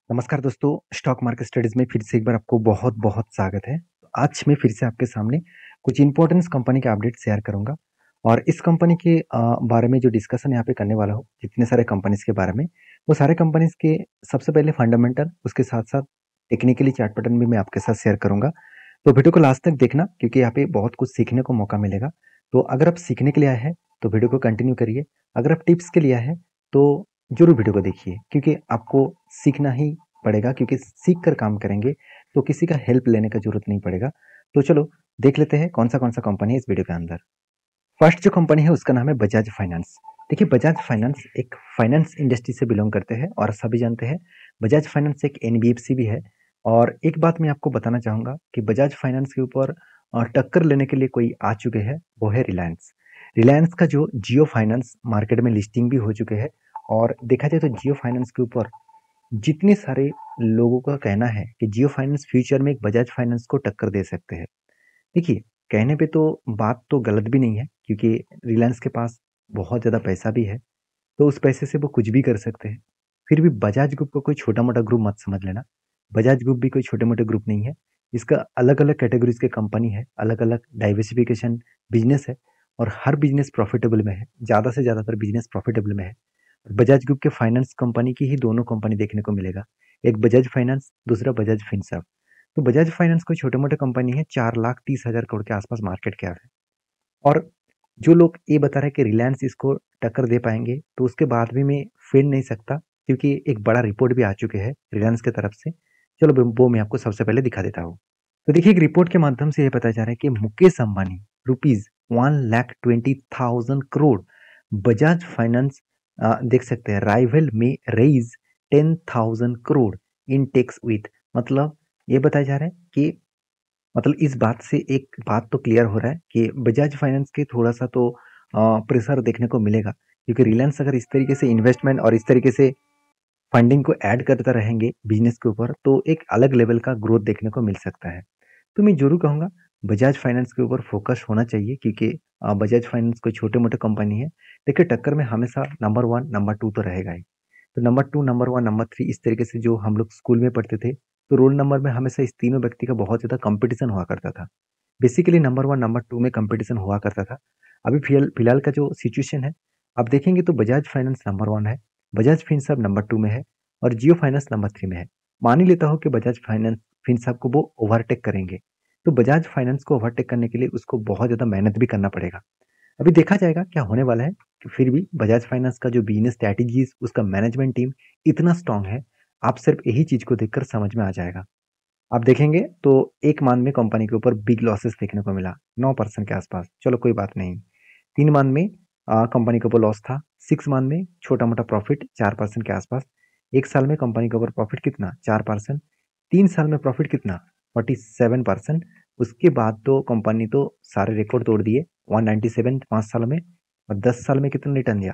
नमस्कार दोस्तों, stock market studies में फिर से एक बार आपको बहुत-बहुत स्वागत है। आज मैं फिर से आपके सामने कुछ इम्पोर्टेंस कंपनी के अपडेट शेयर करूँगा और इस कंपनी के बारे में जो डिस्कशन यहाँ पे करने वाला हूँ, जितने सारे कंपनीज़ के बारे में, वो सारे कंपनीज़ के सबसे पहले फंडामेंटल, उसके साथ-साथ टेक्निकली चार्ट पैटर्न भी मैं आपके साथ शेयर करूँगा। तो वीडियो को लास्ट तक देखना क्योंकि यहाँ पे बहुत कुछ सीखने को मौका मिलेगा। तो अगर आप सीखने के लिए आए हैं, तो वीडियो को कंटिन्यू करिए। अगर आप टिप्स के लिए आए हैं, तो ज़रूर वीडियो को देखिए क्योंकि आपको सीखना ही पड़ेगा क्योंकि सीख कर काम करेंगे तो किसी का हेल्प लेने का जरूरत नहीं पड़ेगा। तो चलो देख लेते हैं कौन सा कंपनी है इस वीडियो के अंदर। फर्स्ट जो कंपनी है उसका नाम है बजाज फाइनेंस। देखिए बजाज फाइनेंस एक फाइनेंस इंडस्ट्री से बिलोंग करते हैं और सभी जानते हैं बजाज फाइनेंस एक एनबीएफसी भी है। और एक बात मैं आपको बताना चाहूंगा कि बजाज फाइनेंस के ऊपर टक्कर लेने के लिए कोई आ चुके हैं, वो है रिलायंस। रिलायंस का जो जियो फाइनेंस मार्केट में लिस्टिंग भी हो चुके हैं और देखा जाए तो जियो फाइनेंस के ऊपर जितने सारे लोगों का कहना है कि जियो फाइनेंस फ्यूचर में एक बजाज फाइनेंस को टक्कर दे सकते हैं। देखिए, कहने पे तो बात तो गलत भी नहीं है क्योंकि रिलायंस के पास बहुत ज़्यादा पैसा भी है, तो उस पैसे से वो कुछ भी कर सकते हैं। फिर भी बजाज ग्रुप को कोई छोटा-मोटा ग्रुप मत समझ लेना। बजाज ग्रुप भी कोई छोटे-मोटे ग्रुप नहीं है। इसका अलग-अलग कैटेगरीज़ के कंपनी है, अलग-अलग डाइवर्सिफ़िकेशन बिज़नेस है और हर बिज़नेस प्रॉफ़िटेबल में है। ज़्यादा से ज़्यादातर बिज़नेस प्रॉफ़िटेबल में है। बजाज ग्रुप के फाइनेंस कंपनी की ही दोनों कंपनी देखने को मिलेगा। एक बजाज फाइनेंस, दूसरा बजाज फिनसर्व। तो बजाज फाइनेंस कोई छोटे-मोटे कंपनी है, 4,30,000 करोड़ के आसपास मार्केट कैप है। और जो लोग ये बता रहे हैं कि रिलायंस इसको टक्कर दे पाएँगे, तो उसके बाद भी मैं फेल नहीं सकता क्योंकि एक बड़ा रिपोर्ट भी आ चुके हैं रिलायंस की तरफ से। चलो वो मैं आपको सबसे पहले दिखा देता हूँ। तो देखिए एक रिपोर्ट के माध्यम से ये पता चल रहा है कि मुकेश अंबानी रुपीज़ 1,20,000 करोड़ बजाज फाइनेंस देख सकते हैं राइवल में raise 10,000 crore in talks with, मतलब ये बताया जा रहा है कि मतलब इस बात से एक बात तो क्लियर हो रहा है कि बजाज फाइनेंस के थोड़ा-सा तो प्रेशर देखने को मिलेगा क्योंकि रिलायंस अगर इस तरीके से इन्वेस्टमेंट और इस तरीके से फंडिंग को ऐड करते रहेंगे बिजनेस के ऊपर, तो एक अलग लेवल का ग्रोथ देखने को मिल सकता है। तो मैं ज़रूर कहूँगा बजाज फाइनेंस के ऊपर फोकस होना चाहिए क्योंकि बजाज फाइनेंस कोई छोटे-मोटे कंपनी है। देखिए टक्कर में हमेशा नंबर 1, नंबर 2 तो रहेगा ही। तो नंबर 2, नंबर 1, नंबर 3 इस तरीके से जो हम लोग स्कूल में पढ़ते थे, तो रोल नंबर में हमेशा इस तीनों व्यक्ति का बहुत ज़्यादा कॉम्पिटिशन हुआ करता था। बेसिकली नंबर 1, नंबर 2 में कॉम्पिटिशन हुआ करता था। अभी फिलहाल का जो सिचुएशन है, आप देखेंगे तो बजाज फाइनेंस नंबर 1 है, बजाज फिनसर्व नंबर 2 में है और जियो फाइनेंस नंबर 3 में है। मान ही लेता हूँ कि बजाज फाइनेंस फिनसर्व को वो ओवरटेक करेंगे, तो बजाज फाइनेंस को ओवरटेक करने के लिए उसको बहुत ज़्यादा मेहनत भी करना पड़ेगा। अभी देखा जाएगा क्या होने वाला है कि फिर भी बजाज फाइनेंस का जो बिज़नेस स्ट्रैटेजीज़ उसका मैनेजमेंट टीम इतना स्ट्रॉन्ग है, आप सिर्फ यही चीज़ को देखकर समझ में आ जाएगा। आप देखेंगे तो 1 मंथ में कंपनी के ऊपर बिग लॉसेस देखने को मिला, 9% के आसपास। चलो कोई बात नहीं। 3 मंथ में कंपनी के ऊपर लॉस था, 6 मंथ में छोटा-मोटा प्रॉफिट 4% के आसपास। 1 साल में कंपनी के ऊपर प्रॉफिट कितना? 4%। 3 साल में प्रॉफिट कितना? 47%। उसके बाद तो कंपनी तो सारे रिकॉर्ड तोड़ दिए, 197 5 साल में और 10 साल में कितना रिटर्न दिया?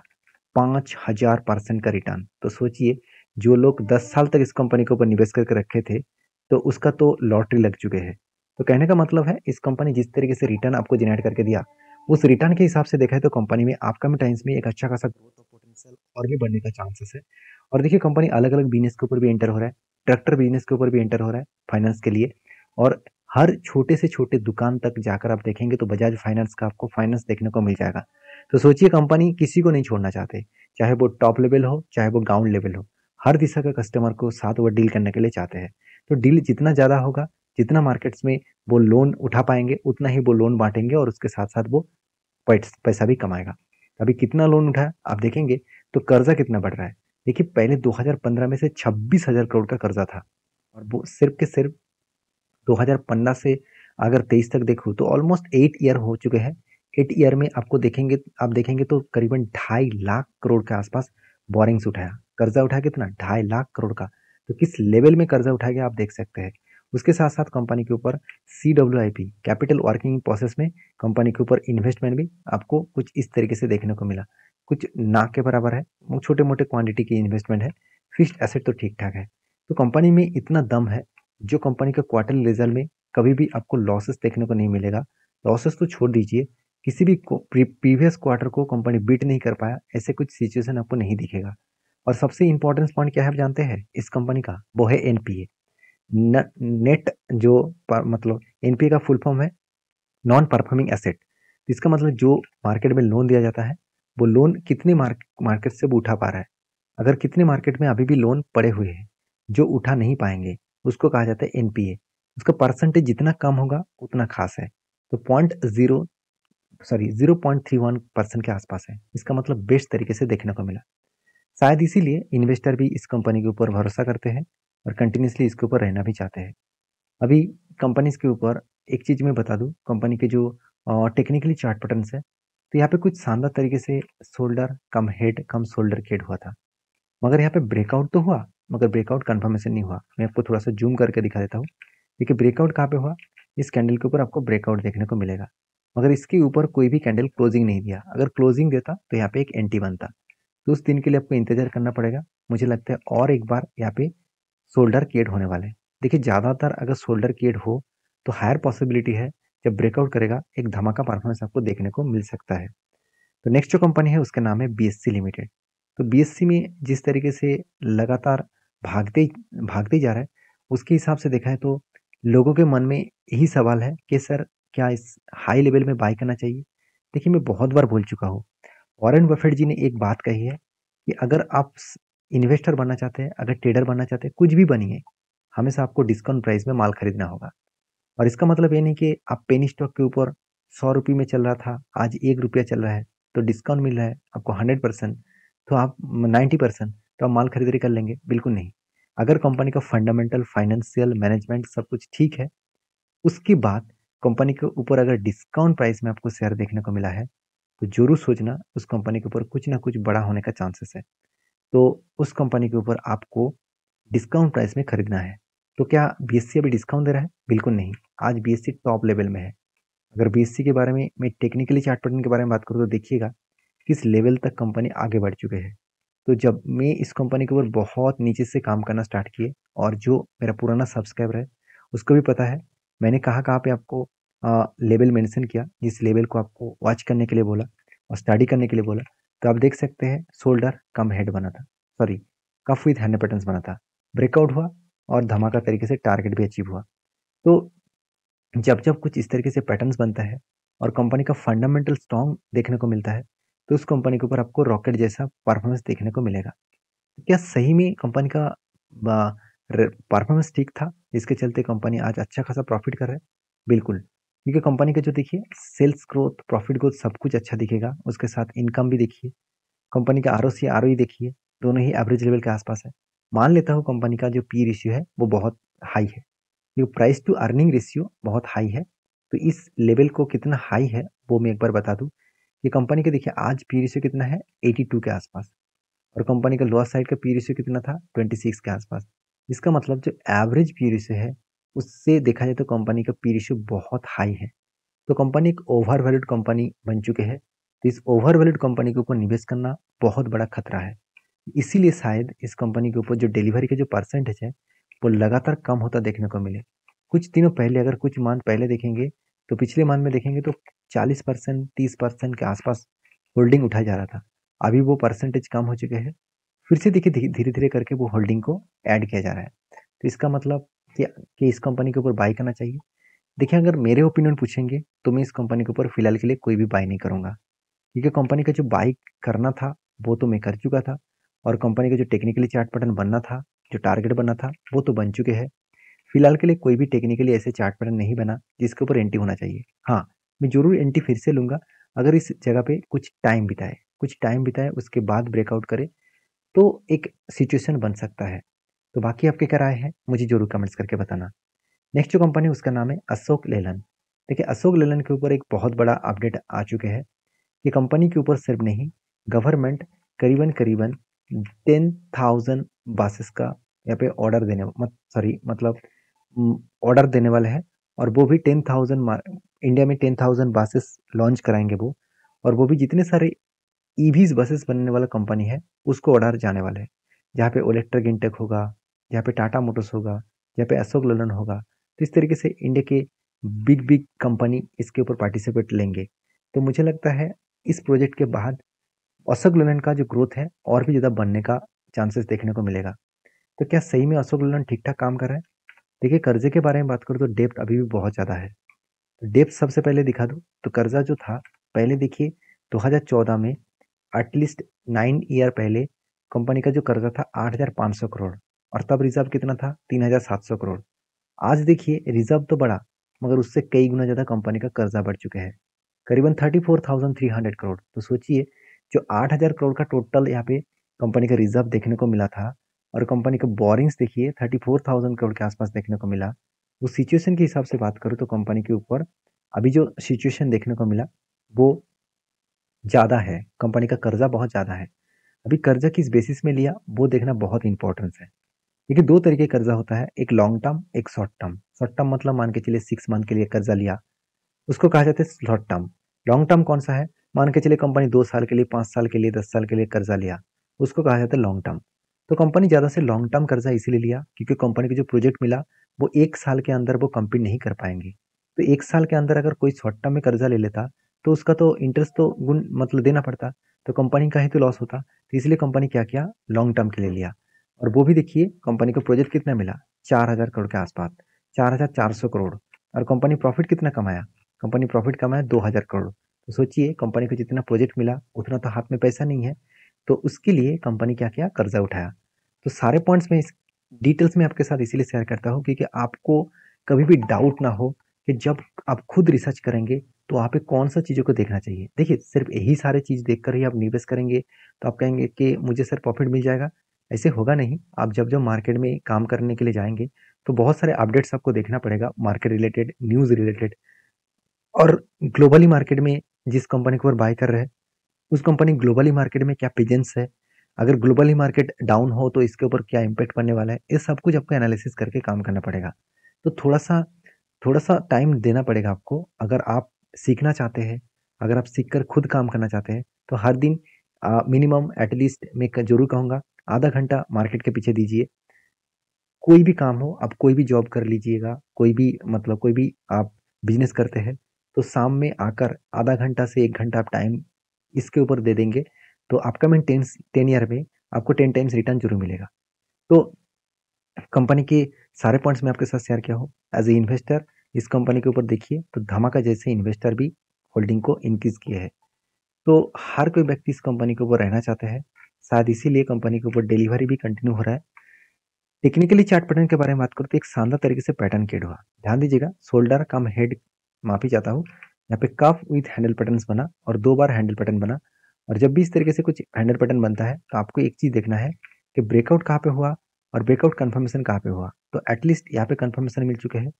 5000% का रिटर्न। तो सोचिए, जो लोग 10 साल तक इस कंपनी के ऊपर निवेश करके रखे थे, तो उसका तो लॉटरी लग चुके हैं। तो कहने का मतलब है इस कंपनी जिस तरीके से रिटर्न आपको जनरेट करके दिया, उस रिटर्न के हिसाब से देखा है तो कंपनी में अपकमिंग टाइम्स में एक अच्छा खासा ग्रोथ और पोटेंशियल और भी बढ़ने का चांसेस है। और देखिए कंपनी अलग-अलग बिज़नेस के ऊपर भी एंटर हो रहा है, ट्रैक्टर बिज़नेस के ऊपर भी एंटर हो रहा है फाइनेंस के लिए। और हर छोटे से छोटे दुकान तक जाकर आप देखेंगे तो बजाज फाइनेंस का आपको फाइनेंस देखने को मिल जाएगा। तो सोचिए कंपनी किसी को नहीं छोड़ना चाहते, चाहे वो टॉप लेवल हो, चाहे वो ग्राउंड लेवल हो। हर दिशा के कस्टमर को साथ वो डील करने के लिए चाहते हैं। तो डील जितना ज़्यादा होगा, जितना मार्केट्स में वो लोन उठा पाएँगे, उतना ही वो लोन बाँटेंगे और उसके साथ-साथ वो पैसा भी कमाएगा। अभी कितना लोन उठाया, आप देखेंगे तो कर्ज़ा कितना बढ़ रहा है। देखिए पहले 2015 में से 26,000 करोड़ का कर्ज़ा था और वो सिर्फ़ के सिर्फ़ 2015 से अगर 23 तक देखूँ तो ऑलमोस्ट 8 ईयर हो चुके हैं। 8 ईयर में आप देखेंगे तो करीबन 2.5 लाख करोड़ के आसपास बोरिंग्स उठाया। कर्जा उठाया कितना? 2.5 लाख करोड़ का। तो किस लेवल में कर्जा उठाया गया आप देख सकते हैं। उसके साथ-साथ कंपनी के ऊपर सीडब्ल्यूआईपी कैपिटल वर्किंग प्रोसेस में कंपनी के ऊपर इन्वेस्टमेंट भी आपको कुछ इस तरीके से देखने को मिला। कुछ ना के बराबर है, वो छोटे-मोटे क्वांटिटी की इन्वेस्टमेंट है, फिक्स्ड एसेट तो ठीक-ठाक है। तो कंपनी में इतना दम है, जो कंपनी का क्वार्टरली रिजल्ट में कभी भी आपको लॉसेस देखने को नहीं मिलेगा। लॉसेस तो छोड़ दीजिए, किसी भी प्रीवियस क्वार्टर को कंपनी बीट नहीं कर पाया, ऐसे कुछ सिचुएशन आपको नहीं दिखेगा। और सबसे इंपॉर्टेंट पॉइंट क्या है आप जानते हैं इस कंपनी का? वो है एनपीए। नेट जो मतलब एनपीए का फुल फॉर्म है नॉन परफॉर्मिंग एसेट। इसका मतलब जो मार्केट में लोन दिया जाता है वो लोन कितने मार्केट से वो उठा पा रहा है। अगर कितने मार्केट में अभी भी लोन पड़े हुए हैं जो उठा नहीं पाएंगे उसको कहा जाता है एनपीए। उसका परसेंटेज जितना कम होगा उतना खास है। तो 0.31% के आसपास है। इसका मतलब बेस्ट तरीके से देखने को मिला। शायद इसीलिए इन्वेस्टर भी इस कंपनी के ऊपर भरोसा करते हैं और कंटिन्यूसली इसके ऊपर रहना भी चाहते हैं। अभी कंपनीज के ऊपर एक चीज मैं बता दूं, कंपनी के जो टेक्निकली चार्ट पैटर्न्स है, तो यहाँ पे कुछ शानदार तरीके से शोल्डर कम हेड कम शोल्डर केड हुआ था। मगर यहाँ पे ब्रेकआउट तो हुआ, मगर ब्रेकआउट कंफर्मेशन नहीं हुआ। मैं आपको थोड़ा सा जूम करके दिखा देता हूँ। देखिए ब्रेकआउट कहाँ पे हुआ, इस कैंडल के ऊपर आपको ब्रेकआउट देखने को मिलेगा, मगर इसके ऊपर कोई भी कैंडल क्लोजिंग नहीं दिया। अगर क्लोजिंग देता तो यहाँ पे एक एंटी बनता। तो उस दिन के लिए आपको इंतजार करना पड़ेगा। मुझे लगता है और एक बार यहाँ पे शोल्डर क्रिएट होने वाले हैं। देखिए ज़्यादातर अगर शोल्डर क्रिएट हो तो हायर पॉसिबिलिटी है जब ब्रेकआउट करेगा एक धमाका परफॉर्मेंस आपको देखने को मिल सकता है। तो नेक्स्ट जो कंपनी है उसका नाम है बीएससी लिमिटेड। तो बीएससी में जिस तरीके से लगातार भागते भागते जा रहा है उसके हिसाब से देखा है तो लोगों के मन में यही सवाल है कि सर क्या इस हाई लेवल में बाय करना चाहिए। देखिए मैं बहुत बार बोल चुका हूँ, वॉरेन बफेट जी ने एक बात कही है कि अगर आप इन्वेस्टर बनना चाहते हैं, अगर ट्रेडर बनना चाहते हैं, कुछ भी बनिए, हमेशा आपको डिस्काउंट प्राइस में माल खरीदना होगा। और इसका मतलब ये नहीं कि आप पेनी स्टॉक के ऊपर 100 रुपये में चल रहा था आज 1 रुपया चल रहा है तो डिस्काउंट मिल रहा है आपको 100%, तो आप 90% तो आप माल खरीदारी कर लेंगे, बिल्कुल नहीं। अगर कंपनी का फंडामेंटल फाइनेंशियल मैनेजमेंट सब कुछ ठीक है, उसके बाद कंपनी के ऊपर अगर डिस्काउंट प्राइस में आपको शेयर देखने को मिला है तो जरूर सोचना उस कंपनी के ऊपर कुछ ना कुछ बड़ा होने का चांसेस है। तो उस कंपनी के ऊपर आपको डिस्काउंट प्राइस में खरीदना है। तो क्या बीएससी अभी डिस्काउंट दे रहा है? बिल्कुल नहीं। आज बीएससी टॉप लेवल में है। अगर बीएससी के बारे में मैं टेक्निकली चार्ट पैटर्न के बारे में बात करूँ तो देखिएगा किस लेवल तक कंपनी आगे बढ़ चुके हैं। तो जब मैं इस कंपनी के ऊपर बहुत नीचे से काम करना स्टार्ट किए और जो मेरा पुराना सब्सक्राइबर है उसको भी पता है मैंने कहाँ कहाँ पे आपको लेवल मेंशन किया, जिस लेवल को आपको वॉच करने के लिए बोला और स्टडी करने के लिए बोला। तो आप देख सकते हैं शोल्डर कम हेड बना था, sorry cuff with hand patterns बना था, ब्रेकआउट हुआ और धमाका तरीके से टारगेट भी अचीव हुआ। तो जब जब कुछ इस तरीके से पैटर्न्स बनता है और कंपनी का फंडामेंटल स्ट्रॉन्ग देखने को मिलता है तो उस कंपनी के ऊपर आपको रॉकेट जैसा परफॉर्मेंस देखने को मिलेगा। क्या सही में कंपनी का परफॉर्मेंस ठीक था जिसके चलते कंपनी आज अच्छा खासा प्रॉफिट कर रहा है? बिल्कुल, क्योंकि कंपनी का जो देखिए सेल्स ग्रोथ प्रॉफिट ग्रोथ सब कुछ अच्छा दिखेगा, उसके साथ इनकम भी देखिए, कंपनी का आरओसी आरओई देखिए, दोनों ही एवरेज लेवल के आसपास है। मान लेता हूँ कंपनी का जो पी रेशियो है वो बहुत हाई है, जो प्राइस टू अर्निंग रेशियो बहुत हाई है। तो इस लेवल को कितना हाई है वो मैं एक बार बता दूं। ये कंपनी के देखिए आज पी रेशियो कितना है 82 के आसपास, और कंपनी का लोअर साइड का पी रेशियो कितना था 26 के आसपास। इसका मतलब जो एवरेज पी रेशियो है उससे देखा जाए तो कंपनी का पी रेशियो बहुत हाई है। तो कंपनी एक ओवर वैल्यूड कंपनी बन चुके हैं। तो इस ओवर वैल्यूड कंपनी के ऊपर निवेश करना बहुत बड़ा खतरा है। इसीलिए शायद इस कंपनी के ऊपर जो डिलीवरी का जो परसेंटेज है वो लगातार कम होता देखने को मिले। कुछ दिनों पहले अगर कुछ मंथ पहले देखेंगे तो पिछले मंथ में देखेंगे तो 40% 30% के आसपास होल्डिंग उठाया जा रहा था। अभी वो परसेंटेज कम हो चुके हैं, फिर से देखिए धीरे धीरे करके वो होल्डिंग को ऐड किया जा रहा है। तो इसका मतलब कि इस कंपनी के ऊपर बाई करना चाहिए। देखिए अगर मेरे ओपिनियन पूछेंगे तो मैं इस कंपनी के ऊपर फिलहाल के लिए कोई भी बाई नहीं करूंगा, क्योंकि कंपनी का जो बाई करना था वो तो मैं कर चुका था, और कंपनी का जो टेक्निकली चार्ट पैटर्न बनना था, जो टारगेट बनना था वो तो बन चुके हैं। फिलहाल के लिए कोई भी टेक्निकली ऐसे चार्ट पैटर्न नहीं बना जिसके ऊपर एंटी होना चाहिए। हाँ, मैं जरूर एंटी फिर से लूंगा अगर इस जगह पे कुछ टाइम बिताए उसके बाद ब्रेकआउट करे तो एक सिचुएशन बन सकता है। तो बाकी आपके क्या राय है मुझे जरूर कमेंट्स करके बताना। नेक्स्ट जो कंपनी है उसका नाम है अशोक लेलन। देखिए अशोक लेलन के ऊपर एक बहुत बड़ा अपडेट आ चुके हैं। ये कंपनी के ऊपर सिर्फ नहीं, गवर्नमेंट करीबन करीबन 10,000 बसेस का यहाँ पे ऑर्डर देने मतलब ऑर्डर देने वाले हैं। और वो भी 10,000 इंडिया में 10,000 बसेस लॉन्च कराएंगे वो। और वो भी जितने सारे ईवीज बसेस बनने वाला कंपनी है उसको ऑर्डर जाने वाले हैं, जहाँ पे इलेक्ट्रिक इंटेक होगा, जहाँ पे टाटा मोटर्स होगा, जहाँ पे अशोक लेलैंड होगा। तो इस तरीके से इंडिया के बिग बिग कंपनी इसके ऊपर पार्टिसिपेट लेंगे। तो मुझे लगता है इस प्रोजेक्ट के बाद अशोक लेलैंड का जो ग्रोथ है और भी ज़्यादा बनने का चांसेस देखने को मिलेगा। तो क्या सही में अशोक लेलैंड ठीक-ठाक काम कर रहा है? देखिए कर्जे के बारे में बात करूँ तो डेब्ट अभी भी बहुत ज़्यादा है। डेब्ट सबसे पहले दिखा दूँ तो कर्जा जो था पहले देखिए 2014 में एटलीस्ट 9 ईयर पहले कंपनी का जो कर्जा था 8,500 करोड़ और तब रिजर्व कितना था 3,700 करोड़। आज देखिए रिजर्व तो बढ़ा मगर उससे कई गुना ज़्यादा कंपनी का कर्जा बढ़ चुका है, करीबन 34,300 करोड़। तो सोचिए जो 8,000 करोड़ का टोटल यहाँ पे कंपनी का रिजर्व देखने को मिला था और कंपनी का बोरिंग्स देखिए 34,000 करोड़ के आसपास देखने को मिला। उस सिचुएशन के हिसाब से बात करूँ तो कंपनी के ऊपर अभी जो सिचुएशन देखने को मिला वो ज़्यादा है, कंपनी का कर्जा बहुत ज़्यादा है। अभी कर्जा किस बेसिस में लिया वो देखना बहुत इंपॉर्टेंस है। देखिए दो तरीके का कर्जा होता है, एक लॉन्ग टर्म एक शॉर्ट टर्म। शॉर्ट टर्म मतलब मान के चलिए 6 मंथ के लिए कर्जा लिया, उसको कहा जाता है शॉर्ट टर्म। लॉन्ग टर्म कौन सा है, मान के चलिए कंपनी 2 साल के लिए 5 साल के लिए 10 साल के लिए कर्जा लिया, उसको कहा जाता है लॉन्ग टर्म। तो कंपनी ज़्यादा से लॉन्ग टर्म कर्जा इसीलिए लिया क्योंकि कंपनी को जो प्रोजेक्ट मिला वो 1 साल के अंदर वो कंप्लीट नहीं कर पाएंगे। तो 1 साल के अंदर अगर कोई शॉर्ट टर्म में कर्जा ले लेता तो उसका तो इंटरेस्ट तो गुण मतलब देना पड़ता, तो कंपनी का ही तो लॉस होता। तो इसलिए कंपनी क्या किया, लॉन्ग टर्म के लिए लिया। और वो भी देखिए कंपनी को प्रोजेक्ट कितना मिला, 4,000 करोड़ के आसपास, 4,400 करोड़। और कंपनी प्रॉफिट कितना कमाया, कंपनी प्रॉफिट कमाया 2,000 करोड़। तो सोचिए कंपनी को जितना प्रोजेक्ट मिला उतना तो हाथ में पैसा नहीं है, तो उसके लिए कंपनी क्या किया, कर्जा उठाया। तो सारे पॉइंट्स में इस डिटेल्स में आपके साथ इसीलिए शेयर करता हूँ क्योंकि आपको कभी भी डाउट ना हो कि जब आप खुद रिसर्च करेंगे तो आप पे कौन सा चीज़ों को देखना चाहिए। देखिए सिर्फ यही सारे चीज़ देखकर ही आप निवेश करेंगे तो आप कहेंगे कि मुझे सर प्रॉफिट मिल जाएगा, ऐसे होगा नहीं। आप जब जब मार्केट में काम करने के लिए जाएंगे तो बहुत सारे अपडेट्स आपको देखना पड़ेगा, मार्केट रिलेटेड, न्यूज़ रिलेटेड। और ग्लोबली मार्केट में जिस कंपनी को बाय कर रहे हैं उस कंपनी ग्लोबली मार्केट में क्या प्रेजेंस है, अगर ग्लोबली मार्केट डाउन हो तो इसके ऊपर क्या इम्पैक्ट पड़ने वाला है, ये सब कुछ आपको एनालिसिस करके काम करना पड़ेगा। तो थोड़ा सा टाइम देना पड़ेगा आपको अगर आप सीखना चाहते हैं। अगर आप सीख कर खुद काम करना चाहते हैं तो हर दिन मिनिमम एटलीस्ट मैं जरूर कहूँगा आधा घंटा मार्केट के पीछे दीजिए। कोई भी काम हो, आप कोई भी जॉब कर लीजिएगा, कोई भी मतलब कोई भी आप बिजनेस करते हैं तो शाम में आकर आधा घंटा से 1 घंटा आप टाइम इसके ऊपर दे देंगे तो आपका में 10 ईयर में आपको 10 टाइम्स रिटर्न जरूर मिलेगा। तो कंपनी के सारे पॉइंट्स मैं आपके साथ शेयर किया हूँ। एज ए इन्वेस्टर इस कंपनी के ऊपर देखिए तो धमाका जैसे इन्वेस्टर भी होल्डिंग को इंक्रीज किए हैं। तो हर कोई व्यक्ति इस कंपनी के ऊपर रहना चाहता है, शायद इसीलिए कंपनी के ऊपर डिलीवरी भी कंटिन्यू हो रहा है। टेक्निकली चार्ट पैटर्न के बारे में बात करूँ तो एक शानदार तरीके से पैटर्न क्रिएट हुआ। ध्यान दीजिएगा, शोल्डर कम हेड माफी चाहता हूँ, यहाँ पे कफ विथ हैंडल पैटर्न बना और 2 बार हैंडल पैटर्न बना। और जब भी इस तरीके से कुछ हैंडल पैटर्न बनता है तो आपको एक चीज देखना है कि ब्रेकआउट कहाँ पे हुआ और ब्रेकआउट कंफर्मेशन कहाँ पे हुआ। तो एटलीस्ट यहाँ पे कंफर्मेशन मिल चुके हैं।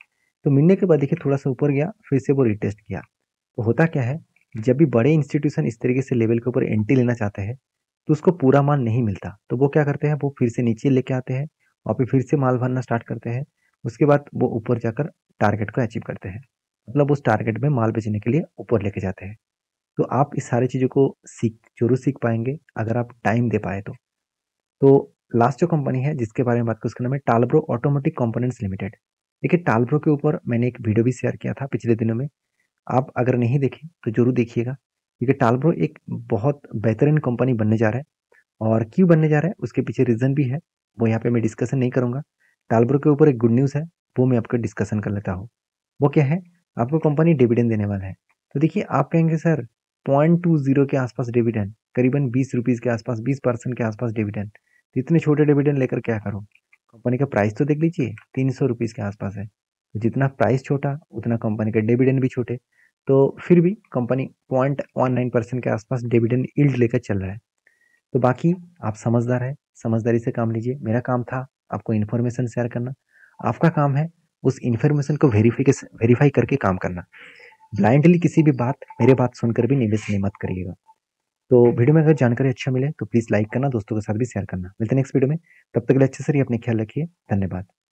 तो मिलने के बाद देखिए थोड़ा सा ऊपर गया, फिर से वो रिटेस्ट किया। तो होता क्या है, जब भी बड़े इंस्टीट्यूशन इस तरीके से लेवल के ऊपर एंट्री लेना चाहते हैं तो उसको पूरा माल नहीं मिलता, तो वो क्या करते हैं, वो फिर से नीचे लेके आते हैं और फिर से माल भरना स्टार्ट करते हैं। उसके बाद वो ऊपर जाकर टारगेट को अचीव करते हैं, मतलब उस टारगेट में माल बेचने के लिए ऊपर लेके जाते हैं। तो आप इस सारी चीज़ों को जरूर सीख पाएंगे अगर आप टाइम दे पाए तो लास्ट जो कंपनी है जिसके बारे में बात करूँ उसका नाम है टालब्रो ऑटोमेटिक कंपोनेंट्स लिमिटेड। देखिए टालब्रो के ऊपर मैंने एक वीडियो भी शेयर किया था पिछले दिनों में, आप अगर नहीं देखें तो जरूर देखिएगा क्योंकि टालब्रो एक बहुत बेहतरीन कंपनी बनने जा रहा है। और क्यों बनने जा रहा है उसके पीछे रीजन भी है, वो यहाँ पे मैं डिस्कशन नहीं करूंगा। टालब्रो के ऊपर एक गुड न्यूज़ है, वो मैं आपको डिस्कशन कर लेता हूँ। वो क्या है, आपको कंपनी डिविडेंड देने वाला है। तो देखिए आप कहेंगे सर 0.20 के आसपास डिविडेंड, करीबन 20 रुपीज़ के आसपास, 20% के आसपास डिविडेंड, तो इतने छोटे डिविडेंड लेकर क्या करूँ। कंपनी का प्राइस तो देख लीजिए 300 रुपीज़ के आसपास है, तो जितना प्राइस छोटा उतना कंपनी का डिविडेंड भी छोटे। तो फिर भी कंपनी 0.19% के आसपास डिविडेंड यील्ड लेकर चल रहा है। तो बाकी आप समझदार है, समझदारी से काम लीजिए। मेरा काम था आपको इन्फॉर्मेशन शेयर करना, आपका काम है उस इन्फॉर्मेशन को वेरीफाई करके काम करना। ब्लाइंडली किसी भी मेरे बात सुनकर भी निवेश नहीं मत करिएगा। तो वीडियो में अगर जानकारी अच्छा मिले तो प्लीज़ लाइक करना, दोस्तों के साथ भी शेयर करना। मिलते हैं नेक्स्ट वीडियो में, तब तक के लिए अच्छे से रहिए, अपने ख्याल रखिए, धन्यवाद।